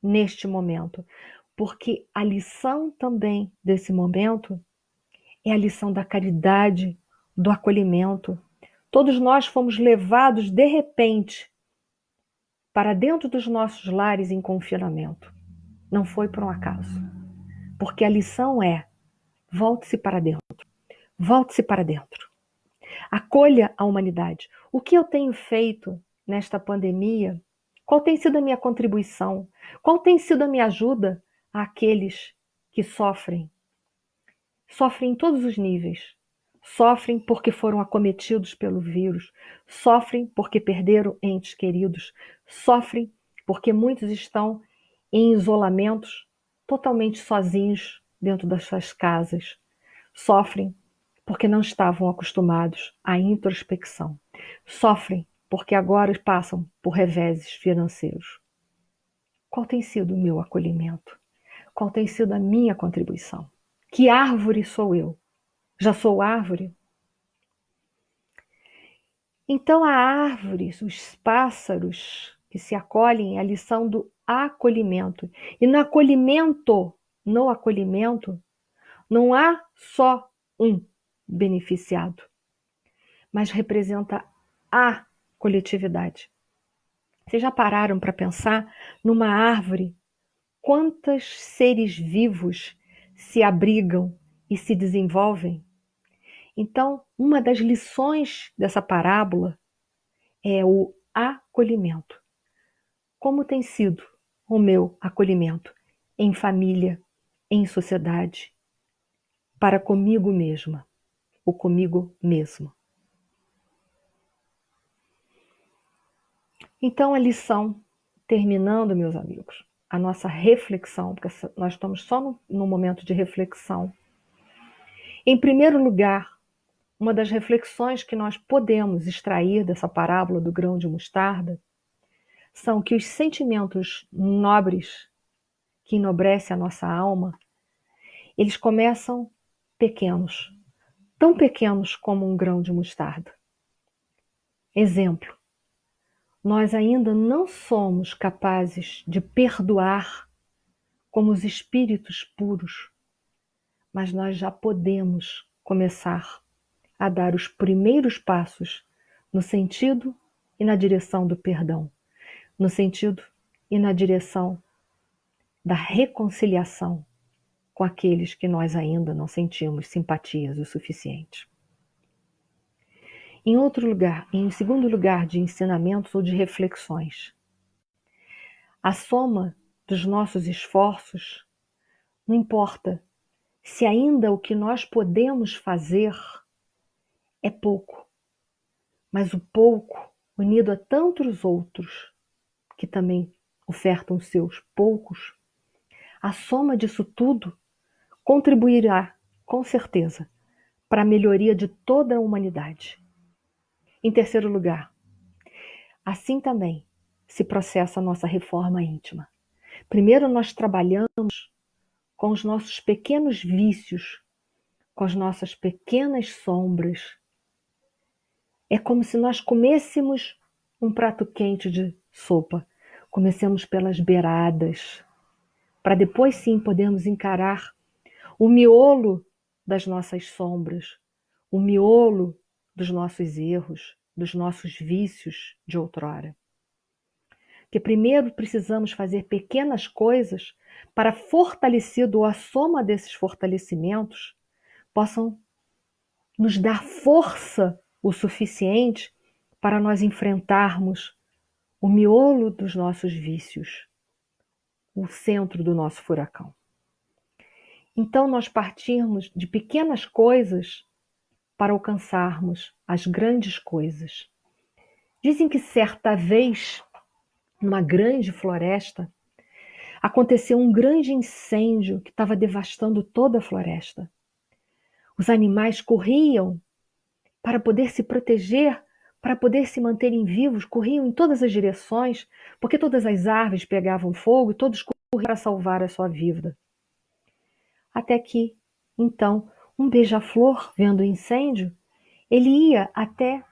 neste momento? Porque a lição também desse momento é a lição da caridade, do acolhimento. Todos nós fomos levados de repente para dentro dos nossos lares em confinamento. Não foi por um acaso. Porque a lição é: volte-se para dentro. Volte-se para dentro. Acolha a humanidade. O que eu tenho feito nesta pandemia? Qual tem sido a minha contribuição? Qual tem sido a minha ajuda àqueles que sofrem? Sofrem em todos os níveis. Sofrem porque foram acometidos pelo vírus. Sofrem porque perderam entes queridos. Sofrem porque muitos estão em isolamentos, totalmente sozinhos dentro das suas casas. Sofrem porque não estavam acostumados à introspecção. Sofrem porque agora passam por reveses financeiros. Qual tem sido o meu acolhimento? Qual tem sido a minha contribuição? Que árvore sou eu? Já sou árvore? Então, a árvore, os pássaros que se acolhem, é a lição do acolhimento. E no acolhimento, não há só um beneficiado, mas representa a coletividade. Vocês já pararam para pensar numa árvore? Quantos seres vivos se abrigam e se desenvolvem? Então, uma das lições dessa parábola é o acolhimento. Como tem sido o meu acolhimento em família, em sociedade, para comigo mesma, ou comigo mesmo? Então, a lição, terminando, meus amigos, a nossa reflexão, porque nós estamos só no momento de reflexão. Em primeiro lugar, uma das reflexões que nós podemos extrair dessa parábola do grão de mostarda são que os sentimentos nobres que enobrecem a nossa alma, eles começam pequenos, tão pequenos como um grão de mostarda. Exemplo, nós ainda não somos capazes de perdoar como os espíritos puros, mas nós já podemos começar a dar os primeiros passos no sentido e na direção do perdão, no sentido e na direção da reconciliação com aqueles que nós ainda não sentimos simpatias o suficiente. Em segundo lugar de ensinamentos ou de reflexões, a soma dos nossos esforços, não importa se ainda o que nós podemos fazer é pouco, mas o pouco, unido a tantos outros que também ofertam seus poucos, a soma disso tudo contribuirá, com certeza, para a melhoria de toda a humanidade. Em terceiro lugar, assim também se processa a nossa reforma íntima. Primeiro nós trabalhamos com os nossos pequenos vícios, com as nossas pequenas sombras. É como se nós comêssemos um prato quente de sopa. Comecemos pelas beiradas, para depois sim podermos encarar o miolo das nossas sombras, o miolo dos nossos erros, dos nossos vícios de outrora. Que primeiro precisamos fazer pequenas coisas para, fortalecido ou a soma desses fortalecimentos, possam nos dar força o suficiente para nós enfrentarmos o miolo dos nossos vícios, o centro do nosso furacão. Então nós partimos de pequenas coisas para alcançarmos as grandes coisas. Dizem que certa vez, numa grande floresta, aconteceu um grande incêndio que estava devastando toda a floresta. Os animais corriam para poder se proteger, para poder se manterem vivos, corriam em todas as direções, porque todas as árvores pegavam fogo e todos corriam para salvar a sua vida. Até que, então, um beija-flor, vendo o incêndio, ele ia até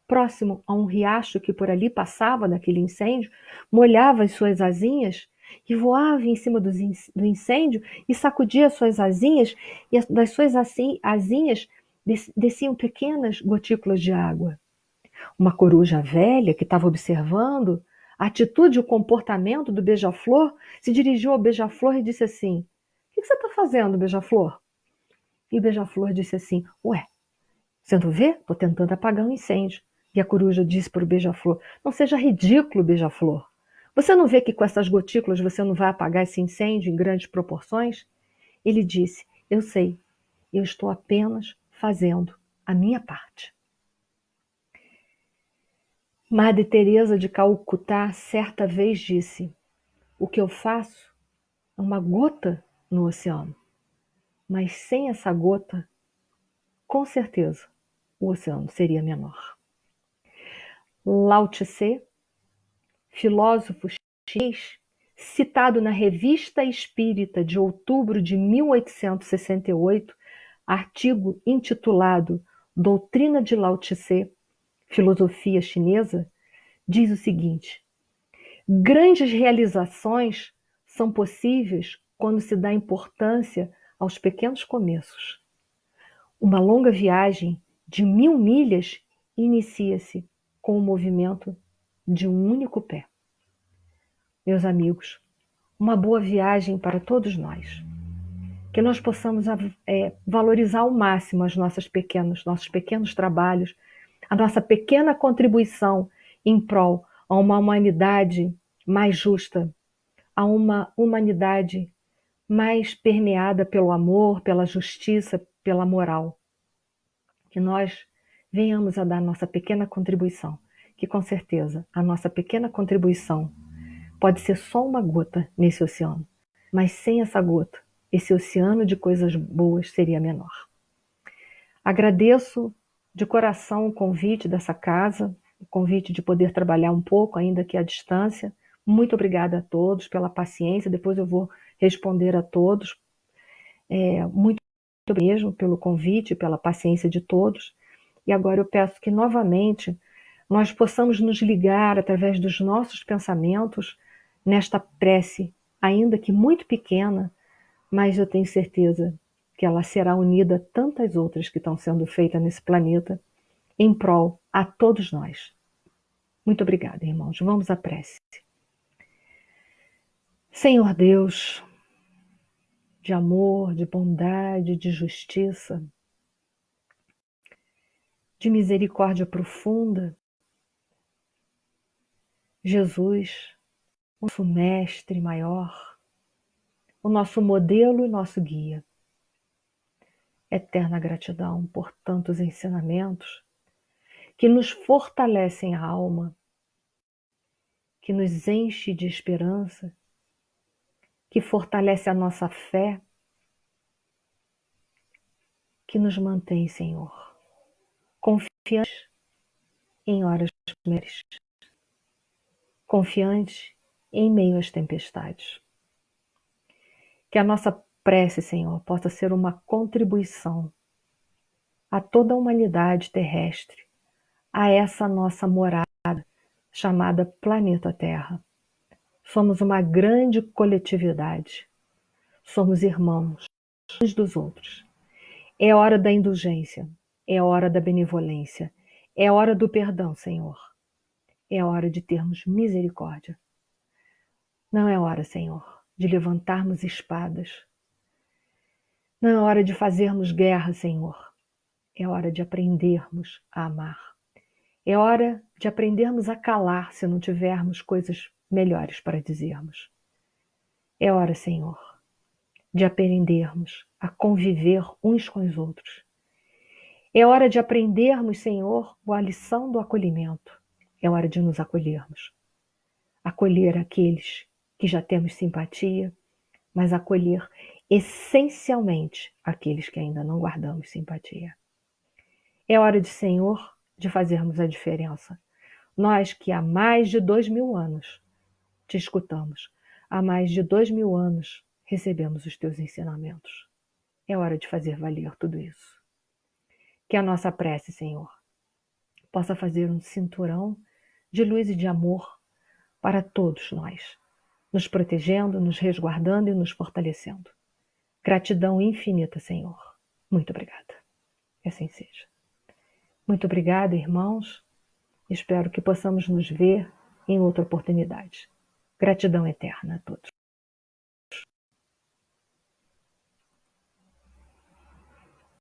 próximo a um riacho que por ali passava daquele incêndio, molhava as suas asinhas e voava em cima do incêndio e sacudia as suas asinhas, e das suas asinhas desciam pequenas gotículas de água. Uma coruja velha que estava observando a atitude e o comportamento do beija-flor se dirigiu ao beija-flor e disse assim: "O que você está fazendo, beija-flor?" E o beija-flor disse assim: "Ué, você não vê? Estou tentando apagar um incêndio." E a coruja disse para o beija-flor: não seja ridículo, beija-flor. Você não vê que com essas gotículas você não vai apagar esse incêndio em grandes proporções? Ele disse: eu sei, eu estou apenas fazendo a minha parte. Madre Teresa de Calcutá certa vez disse: o que eu faço é uma gota no oceano, mas sem essa gota, com certeza, o oceano seria menor. Lao Tse, filósofo chinês, citado na Revista Espírita de outubro de 1868, artigo intitulado Doutrina de Lao Tse, Filosofia Chinesa, diz o seguinte: grandes realizações são possíveis quando se dá importância aos pequenos começos. Uma longa viagem de 1000 milhas inicia-se com o movimento de um único pé. Meus amigos, uma boa viagem para todos nós. Que nós possamos valorizar ao máximo nossos pequenos trabalhos, a nossa pequena contribuição em prol a uma humanidade mais justa, a uma humanidade mais permeada pelo amor, pela justiça, pela moral. Que nós venhamos a dar nossa pequena contribuição, que com certeza a nossa pequena contribuição pode ser só uma gota nesse oceano, mas sem essa gota, esse oceano de coisas boas seria menor. Agradeço de coração o convite dessa casa, o convite de poder trabalhar um pouco, ainda que à distância. Muito obrigada a todos pela paciência, depois eu vou responder a todos. Muito mesmo pelo convite, pela paciência de todos. E agora eu peço que novamente nós possamos nos ligar através dos nossos pensamentos nesta prece, ainda que muito pequena, mas eu tenho certeza que ela será unida a tantas outras que estão sendo feitas nesse planeta, em prol a todos nós. Muito obrigada, irmãos. Vamos à prece. Senhor Deus, de amor, de bondade, de justiça, de misericórdia profunda, Jesus, o nosso mestre maior, o nosso modelo e nosso guia. Eterna gratidão por tantos ensinamentos que nos fortalecem a alma, que nos enche de esperança, que fortalece a nossa fé, que nos mantém, Senhor, confiantes em horas melhores, confiantes em meio às tempestades. Que a nossa prece, Senhor, possa ser uma contribuição a toda a humanidade terrestre, a essa nossa morada chamada planeta Terra. Somos uma grande coletividade. Somos irmãos uns dos outros. É hora da indulgência. É hora da benevolência. É hora do perdão, Senhor. É hora de termos misericórdia. Não é hora, Senhor, de levantarmos espadas. Não é hora de fazermos guerra, Senhor. É hora de aprendermos a amar. É hora de aprendermos a calar se não tivermos coisas melhores para dizermos. É hora, Senhor, de aprendermos a conviver uns com os outros. É hora de aprendermos, Senhor, a lição do acolhimento. É hora de nos acolhermos. Acolher aqueles que já temos simpatia, mas acolher essencialmente aqueles que ainda não guardamos simpatia. É hora de, Senhor, de fazermos a diferença. Nós que há mais de 2000 anos te escutamos, há mais de 2000 anos recebemos os teus ensinamentos. É hora de fazer valer tudo isso. Que a nossa prece, Senhor, possa fazer um cinturão de luz e de amor para todos nós, nos protegendo, nos resguardando e nos fortalecendo. Gratidão infinita, Senhor. Muito obrigada. Que assim seja. Muito obrigada, irmãos. Espero que possamos nos ver em outra oportunidade. Gratidão eterna a todos.